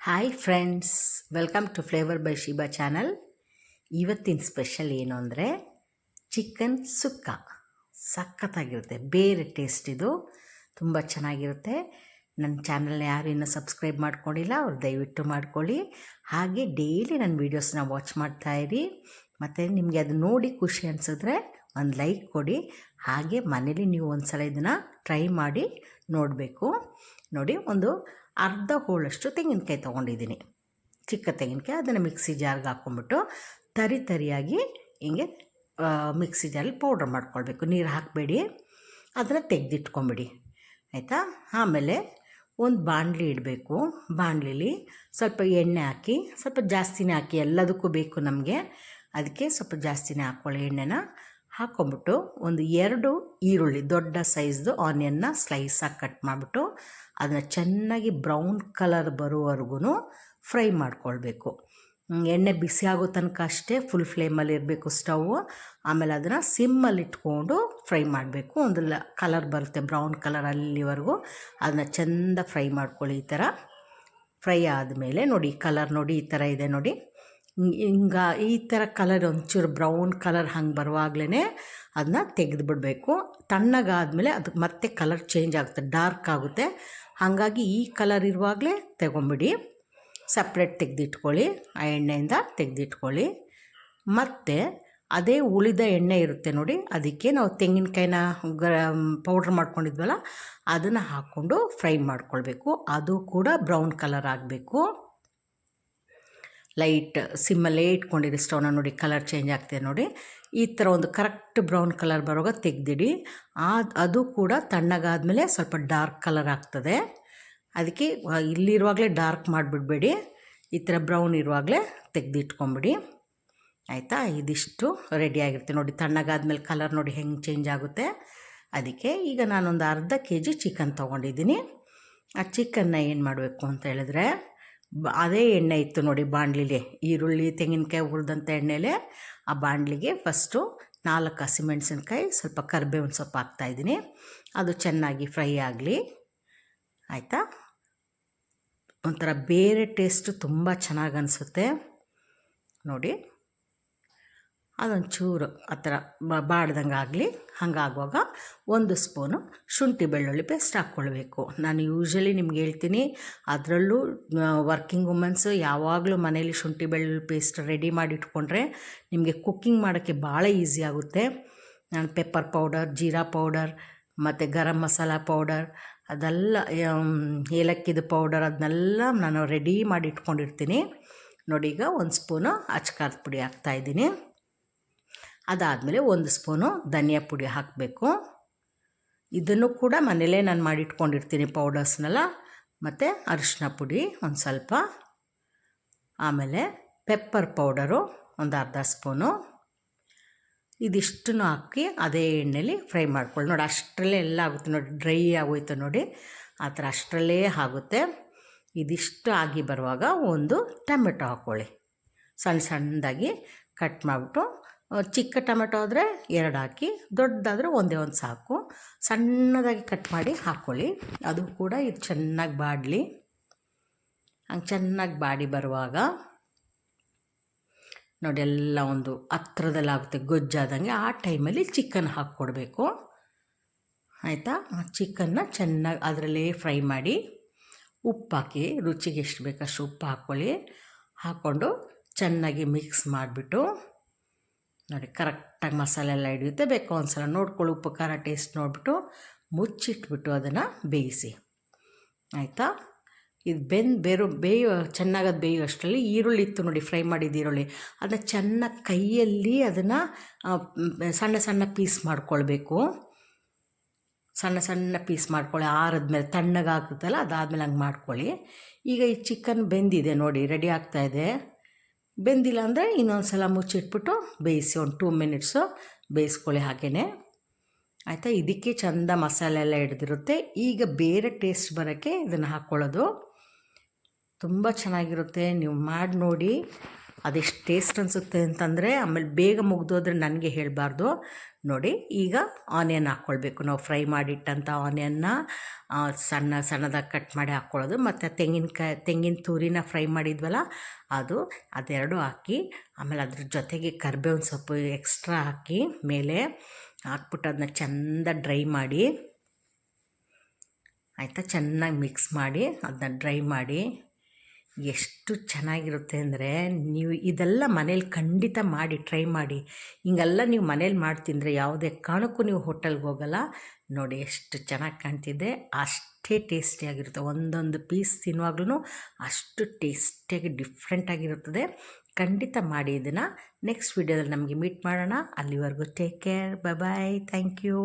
Hi friends, welcome to flavour by Sheeba channel. ಇವತ್ತಿನ special ಏನು ಅಂದರೆ ಚಿಕನ್ ಸುಕ್ಕ. ಸಖತ್ತಾಗಿರುತ್ತೆ, ಬೇರೆ ಟೇಸ್ಟ್ ಇದು, ತುಂಬ ಚೆನ್ನಾಗಿರುತ್ತೆ. ನನ್ನ ಚಾನಲ್ನ ಯಾರು ಇನ್ನೂ ಸಬ್ಸ್ಕ್ರೈಬ್ ಮಾಡ್ಕೊಂಡಿಲ್ಲ ಅವ್ರು ದಯವಿಟ್ಟು ಮಾಡ್ಕೊಳ್ಳಿ. ಹಾಗೆ ಡೈಲಿ ನನ್ನ ವೀಡಿಯೋಸ್ನ ವಾಚ್ ಮಾಡ್ತಾಯಿರಿ. ಮತ್ತು ನಿಮಗೆ ಅದು ನೋಡಿ ಖುಷಿ ಅನಿಸಿದ್ರೆ ಒಂದು ಲೈಕ್ ಕೊಡಿ. ಹಾಗೆ ಮನೇಲಿ ನೀವು ಒಂದು ಸಲ ಇದನ್ನು ಟ್ರೈ ಮಾಡಿ ನೋಡಬೇಕು. ನೋಡಿ, ಒಂದು ಅರ್ಧ ಹೋಳಷ್ಟು ತೆಂಗಿನಕಾಯಿ ತೊಗೊಂಡಿದ್ದೀನಿ, ಚಿಕ್ಕ ತೆಂಗಿನಕಾಯಿ. ಅದನ್ನು ಮಿಕ್ಸಿ ಜಾರ್ಗೆ ಹಾಕ್ಕೊಂಬಿಟ್ಟು ತರಿಯಾಗಿ ಹಿಂಗೆ ಮಿಕ್ಸಿ ಜಾರಲ್ಲಿ ಪೌಡ್ರ್ ಮಾಡ್ಕೊಳ್ಬೇಕು. ನೀರು ಹಾಕಬೇಡಿ, ಅದನ್ನು ತೆಗೆದಿಟ್ಕೊಂಬಿಡಿ, ಆಯಿತಾ. ಆಮೇಲೆ ಒಂದು ಬಾಣಲಿ ಇಡಬೇಕು. ಬಾಣಲಿಲಿ ಸ್ವಲ್ಪ ಎಣ್ಣೆ ಹಾಕಿ, ಸ್ವಲ್ಪ ಜಾಸ್ತಿನೇ ಹಾಕಿ, ಎಲ್ಲದಕ್ಕೂ ಬೇಕು ನಮಗೆ, ಅದಕ್ಕೆ ಸ್ವಲ್ಪ ಜಾಸ್ತಿನೇ ಹಾಕ್ಕೊಳ್ಳಿ. ಎಣ್ಣೆನ ಹಾಕ್ಕೊಂಬಿಟ್ಟು ಒಂದು 2 ಈರುಳ್ಳಿ, ದೊಡ್ಡ ಸೈಜ್ದು ಆನಿಯನ್ನ ಸ್ಲೈಸಾಗಿ ಕಟ್ ಮಾಡಿಬಿಟ್ಟು ಅದನ್ನು ಚೆನ್ನಾಗಿ ಬ್ರೌನ್ ಕಲರ್ ಬರೋವರೆಗೂ ಫ್ರೈ ಮಾಡ್ಕೊಳ್ಬೇಕು. ಎಣ್ಣೆ ಬಿಸಿ ಆಗೋ ತನಕ ಅಷ್ಟೇ ಫುಲ್ ಫ್ಲೇಮಲ್ಲಿ ಇರಬೇಕು ಸ್ಟವ್ವು. ಆಮೇಲೆ ಅದನ್ನು ಸಿಮ್ಮಲ್ಲಿ ಇಟ್ಕೊಂಡು ಫ್ರೈ ಮಾಡಬೇಕು. ಒಂದು ಕಲರ್ ಬರುತ್ತೆ ಬ್ರೌನ್ ಕಲರ್, ಅಲ್ಲಿವರೆಗೂ ಅದನ್ನು ಚೆಂದ ಫ್ರೈ ಮಾಡ್ಕೊಳ್ಳಿ. ಈ ಥರ ಫ್ರೈ ಆದಮೇಲೆ ನೋಡಿ, ಕಲರ್ ನೋಡಿ ಈ ಥರ ಇದೆ ನೋಡಿ. ಈ ಥರ ಕಲರ್ ಒಂಚೂರು ಬ್ರೌನ್ ಕಲರ್ ಹಂಗೆ ಬರುವಾಗಲೇ ಅದನ್ನ ತೆಗೆದು ಬಿಡಬೇಕು. ತಣ್ಣಗಾದಮೇಲೆ ಅದು ಮತ್ತೆ ಕಲರ್ ಚೇಂಜ್ ಆಗುತ್ತೆ, ಡಾರ್ಕ್ ಆಗುತ್ತೆ. ಹಾಗಾಗಿ ಈ ಕಲರ್ ಇರುವಾಗಲೇ ತಗೊಂಬಿಡಿ, ಸಪ್ರೇಟ್ ತೆಗೆದಿಟ್ಕೊಳ್ಳಿ, ಆ ಎಣ್ಣೆಯಿಂದ ತೆಗೆದಿಟ್ಕೊಳ್ಳಿ. ಮತ್ತು ಅದೇ ಉಳಿದ ಎಣ್ಣೆ ಇರುತ್ತೆ ನೋಡಿ, ಅದಕ್ಕೆ ನಾವು ತೆಂಗಿನಕಾಯಿನ ಪೌಡ್ರ್ ಮಾಡ್ಕೊಂಡಿದ್ವಲ್ಲ ಅದನ್ನು ಹಾಕ್ಕೊಂಡು ಫ್ರೈ ಮಾಡ್ಕೊಳ್ಬೇಕು. ಅದು ಕೂಡ ಬ್ರೌನ್ ಕಲರ್ ಆಗಬೇಕು. ಲೈಟ್ ಸಿಮ್ಮಲ್ಲೇ ಇಟ್ಕೊಂಡಿರಿ ಸ್ಟವ್ನ. ನೋಡಿ, ಕಲರ್ ಚೇಂಜ್ ಆಗ್ತಿದೆ ನೋಡಿ. ಈ ಥರ ಒಂದು ಕರೆಕ್ಟ್ ಬ್ರೌನ್ ಕಲರ್ ಬರುವಾಗ ತೆಗೆದಿಡಿ. ಅದು ಕೂಡ ತಣ್ಣಗಾದಮೇಲೆ ಸ್ವಲ್ಪ ಡಾರ್ಕ್ ಕಲರ್ ಆಗ್ತದೆ. ಅದಕ್ಕೆ ಇಲ್ಲಿರುವಾಗಲೇ ಡಾರ್ಕ್ ಮಾಡಿಬಿಡ್ಬೇಡಿ, ಈ ಥರ ಬ್ರೌನ್ ಇರುವಾಗಲೇ ತೆಗೆದಿಟ್ಕೊಂಬಿಡಿ, ಆಯಿತಾ. ಇದಿಷ್ಟು ರೆಡಿಯಾಗಿರುತ್ತೆ ನೋಡಿ. ತಣ್ಣಗಾದ್ಮೇಲೆ ಕಲರ್ ನೋಡಿ ಹೆಂಗೆ ಚೇಂಜ್ ಆಗುತ್ತೆ. ಅದಕ್ಕೆ ಈಗ ನಾನೊಂದು ಅರ್ಧ kg ಚಿಕನ್ ತೊಗೊಂಡಿದ್ದೀನಿ. ಆ ಚಿಕನ್ನ ಏನು ಮಾಡಬೇಕು ಅಂತ ಹೇಳಿದ್ರೆ, ಅದೇ ಎಣ್ಣೆ ಇತ್ತು ನೋಡಿ ಬಾಣಲಿಲಿ, ಈರುಳ್ಳಿ ತೆಂಗಿನಕಾಯಿ ಹುರಿದಂಥ ಎಣ್ಣೆಲೇ ಆ ಬಾಣಲಿಗೆ ಫಸ್ಟು 4 ಹಸಿಮೆಣಸಿನ್ಕಾಯಿ, ಸ್ವಲ್ಪ ಕರಿಬೇವಿನ ಸೊಪ್ಪು ಹಾಕ್ತಾಯಿದ್ದೀನಿ. ಅದು ಚೆನ್ನಾಗಿ ಫ್ರೈ ಆಗಲಿ, ಆಯಿತಾ. ಒಂಥರ ಬೇರೆ ಟೇಸ್ಟು ತುಂಬ ಚೆನ್ನಾಗಿ ಅನಿಸುತ್ತೆ ನೋಡಿ. ಅದೊಂಚೂರು ಆ ಥರ ಬಾಡ್ದಂಗೆ ಆಗಲಿ. ಹಾಗಾಗುವಾಗ 1 ಸ್ಪೂನು ಶುಂಠಿ ಬೆಳ್ಳುಳ್ಳಿ ಪೇಸ್ಟ್ ಹಾಕ್ಕೊಳ್ಬೇಕು. ನಾನು ಯೂಶ್ವಲಿ ನಿಮ್ಗೆ ಹೇಳ್ತೀನಿ, ಅದರಲ್ಲೂ ವರ್ಕಿಂಗ್ ವುಮೆನ್ಸು ಯಾವಾಗಲೂ ಮನೇಲಿ ಶುಂಠಿ ಬೆಳ್ಳುಳ್ಳಿ ಪೇಸ್ಟ್ ರೆಡಿ ಮಾಡಿ ಇಟ್ಕೊಂಡ್ರೆ ನಿಮಗೆ ಕುಕ್ಕಿಂಗ್ ಮಾಡೋಕ್ಕೆ ಭಾಳ ಈಸಿ ಆಗುತ್ತೆ. ನಾನು ಪೆಪ್ಪರ್ ಪೌಡರ್, ಜೀರಾ ಪೌಡರ್ ಮತ್ತು ಗರಂ ಮಸಾಲ ಪೌಡರ್, ಅದೆಲ್ಲ ಏಲಕ್ಕಿದು ಪೌಡರ್, ಅದನ್ನೆಲ್ಲ ನಾನು ರೆಡಿ ಮಾಡಿ ಇಟ್ಕೊಂಡಿರ್ತೀನಿ ನೋಡಿ. ಈಗ 1 ಸ್ಪೂನು ಅಚ್ಕಾರದ ಪುಡಿ ಹಾಕ್ತಾಯಿದ್ದೀನಿ. ಅದಾದಮೇಲೆ 1 ಸ್ಪೂನು ಧನಿಯಾ ಪುಡಿ ಹಾಕಬೇಕು. ಇದನ್ನು ಕೂಡ ಮನೇಲೇ ನಾನು ಮಾಡಿಟ್ಕೊಂಡಿರ್ತೀನಿ ಪೌಡರ್ಸ್ನೆಲ್ಲ. ಮತ್ತು ಅರಿಶಿನ ಪುಡಿ ಒಂದು ಸ್ವಲ್ಪ, ಆಮೇಲೆ ಪೆಪ್ಪರ್ ಪೌಡರು ಒಂದು ಅರ್ಧ ಸ್ಪೂನು. ಇದಿಷ್ಟನ್ನು ಹಾಕಿ ಅದೇ ಎಣ್ಣೆಲಿ ಫ್ರೈ ಮಾಡ್ಕೊಳ್ಳಿ ನೋಡಿ. ಅಷ್ಟರಲ್ಲೇ ಎಲ್ಲ ಆಗುತ್ತೆ ನೋಡಿ, ಡ್ರೈ ಆಗೋಯ್ತು ನೋಡಿ, ಆ ಥರ ಅಷ್ಟರಲ್ಲೇ ಆಗುತ್ತೆ. ಇದಿಷ್ಟು ಆಗಿ ಬರುವಾಗ ಒಂದು ಟೊಮೆಟೊ ಹಾಕ್ಕೊಳ್ಳಿ, ಸಣ್ಣ ಸಣ್ಣದಾಗಿ ಕಟ್ ಮಾಡಿಬಿಟ್ಟು. ಚಿಕ್ಕ ಟೊಮೆಟೊ ಆದರೆ 2 ಹಾಕಿ, ದೊಡ್ಡದಾದರೆ ಒಂದೇ ಒಂದು ಸಾಕು. ಸಣ್ಣದಾಗಿ ಕಟ್ ಮಾಡಿ ಹಾಕ್ಕೊಳ್ಳಿ. ಅದು ಕೂಡ ಇದು ಚೆನ್ನಾಗಿ ಬಾಡಲಿ. ಹಂಗೆ ಚೆನ್ನಾಗಿ ಬಾಡಿ ಬರುವಾಗ ನೋಡಿ, ಎಲ್ಲ ಒಂದು ಹತ್ರದಲ್ಲಾಗುತ್ತೆ ಗೊಜ್ಜಾದಂಗೆ. ಆ ಟೈಮಲ್ಲಿ ಚಿಕನ್ ಹಾಕ್ಕೊಡ್ಬೇಕು, ಆಯಿತಾ. ಚಿಕನ್ನ ಚೆನ್ನಾಗಿ ಅದರಲ್ಲೇ ಫ್ರೈ ಮಾಡಿ, ಉಪ್ಪು ಹಾಕಿ, ರುಚಿಗೆ ಎಷ್ಟು ಬೇಕಷ್ಟು ಉಪ್ಪು ಹಾಕ್ಕೊಳ್ಳಿ. ಹಾಕ್ಕೊಂಡು ಚೆನ್ನಾಗಿ ಮಿಕ್ಸ್ ಮಾಡಿಬಿಟ್ಟು ನೋಡಿ, ಕರೆಕ್ಟಾಗಿ ಮಸಾಲೆ ಎಲ್ಲ ಹಿಡಿಯುತ್ತೆ. ಬೇಕು ಒಂದು ಸಲ ನೋಡ್ಕೊಳ್ಳಿ, ಉಪ್ಪು ಖಾರ ಟೇಸ್ಟ್ ನೋಡಿಬಿಟ್ಟು ಮುಚ್ಚಿಟ್ಬಿಟ್ಟು ಅದನ್ನು ಬೇಯಿಸಿ, ಆಯಿತಾ. ಇದು ಚೆನ್ನಾಗಿ ಅದು ಬೇಯುವಷ್ಟರಲ್ಲಿ ಈರುಳ್ಳಿ ಇತ್ತು ನೋಡಿ, ಫ್ರೈ ಮಾಡಿದ ಈರುಳ್ಳಿ, ಅದನ್ನು ಚೆನ್ನಾಗಿ ಕೈಯಲ್ಲಿ ಅದನ್ನು ಸಣ್ಣ ಸಣ್ಣ ಪೀಸ್ ಮಾಡ್ಕೊಳ್ಬೇಕು. ಸಣ್ಣ ಸಣ್ಣ ಪೀಸ್ ಮಾಡ್ಕೊಳ್ಳಿ. ಆರಿದ್ಮೇಲೆ ತಣ್ಣಗಾಗುತ್ತಲ್ಲ, ಅದಾದಮೇಲೆ ಹಂಗೆ ಮಾಡ್ಕೊಳ್ಳಿ. ಈಗ ಈ ಚಿಕನ್ ಬೆಂದಿದೆ ನೋಡಿ, ರೆಡಿ ಆಗ್ತಾಯಿದೆ. ಬೆಂದಿಲ್ಲ ಅಂದರೆ ಇನ್ನೊಂದು ಸಲ ಮುಚ್ಚಿಟ್ಬಿಟ್ಟು ಬೇಯಿಸಿ, ಒಂದು 2 ಮಿನಿಟ್ಸು ಬೇಯಿಸ್ಕೊಳ್ಳಿ ಹಾಗೆಯೇ, ಆಯಿತಾ. ಇದಕ್ಕೆ ಚೆಂದ ಮಸಾಲೆ ಎಲ್ಲ ಹಿಡ್ದಿರುತ್ತೆ. ಈಗ ಬೇರೆ ಟೇಸ್ಟ್ ಬರೋಕ್ಕೆ ಇದನ್ನು ಹಾಕ್ಕೊಳ್ಳೋದು ತುಂಬ ಚೆನ್ನಾಗಿರುತ್ತೆ. ನೀವು ಮಾಡಿ ನೋಡಿ, ಅದೆಷ್ಟು ಟೇಸ್ಟ್ ಅನಿಸುತ್ತೆ ಅಂತಂದರೆ ಆಮೇಲೆ ಬೇಗ ಮುಗ್ದೋದ್ರೆ ನನಗೆ ಹೇಳಬಾರ್ದು. ನೋಡಿ ಈಗ ಆನಿಯನ್ ಹಾಕ್ಕೊಳ್ಬೇಕು. ನಾವು ಫ್ರೈ ಮಾಡಿಟ್ಟಂಥ ಆನಿಯನ್ನ ಸಣ್ಣದಾಗಿ ಕಟ್ ಮಾಡಿ ಹಾಕ್ಕೊಳ್ಳೋದು, ಮತ್ತು ತೆಂಗಿನ ತುರಿನ ಫ್ರೈ ಮಾಡಿದ್ವಲ್ಲ ಅದೆರಡು ಹಾಕಿ, ಆಮೇಲೆ ಅದ್ರ ಜೊತೆಗೆ ಕರಿಬೇವಿನ ಸೊಪ್ಪು ಎಕ್ಸ್ಟ್ರಾ ಹಾಕಿ ಮೇಲೆ ಹಾಕ್ಬಿಟ್ಟು ಅದನ್ನ ಚೆಂದ ಡ್ರೈ ಮಾಡಿ ಆಯಿತಾ, ಚೆನ್ನಾಗಿ ಮಿಕ್ಸ್ ಮಾಡಿ ಅದನ್ನ ಡ್ರೈ ಮಾಡಿ. ಎಷ್ಟು ಚೆನ್ನಾಗಿರುತ್ತೆ ಅಂದರೆ ನೀವು ಇದೆಲ್ಲ ಮನೇಲಿ ಖಂಡಿತ ಮಾಡಿ ಟ್ರೈ ಮಾಡಿ. ಹಿಂಗೆಲ್ಲ ನೀವು ಮನೇಲಿ ಮಾಡಿ ತಿಂದರೆ ಯಾವುದೇ ಕಾರಣಕ್ಕೂ ನೀವು ಹೋಟೆಲ್ಗೆ ಹೋಗಲ್ಲ. ನೋಡಿ ಎಷ್ಟು ಚೆನ್ನಾಗಿ ಕಾಣ್ತಿದೆ, ಅಷ್ಟೇ ಟೇಸ್ಟಿಯಾಗಿರುತ್ತೆ. ಒಂದೊಂದು ಪೀಸ್ ತಿನ್ನುವಾಗ್ಲೂ ಅಷ್ಟು ಟೇಸ್ಟಿಯಾಗಿ ಡಿಫ್ರೆಂಟಾಗಿರುತ್ತದೆ. ಖಂಡಿತ ಮಾಡಿ ಇದನ್ನು. ನೆಕ್ಸ್ಟ್ ವೀಡಿಯೋದಲ್ಲಿ ನಮಗೆ ಮೀಟ್ ಮಾಡೋಣ. ಅಲ್ಲಿವರೆಗೂ take care, bye, thank you.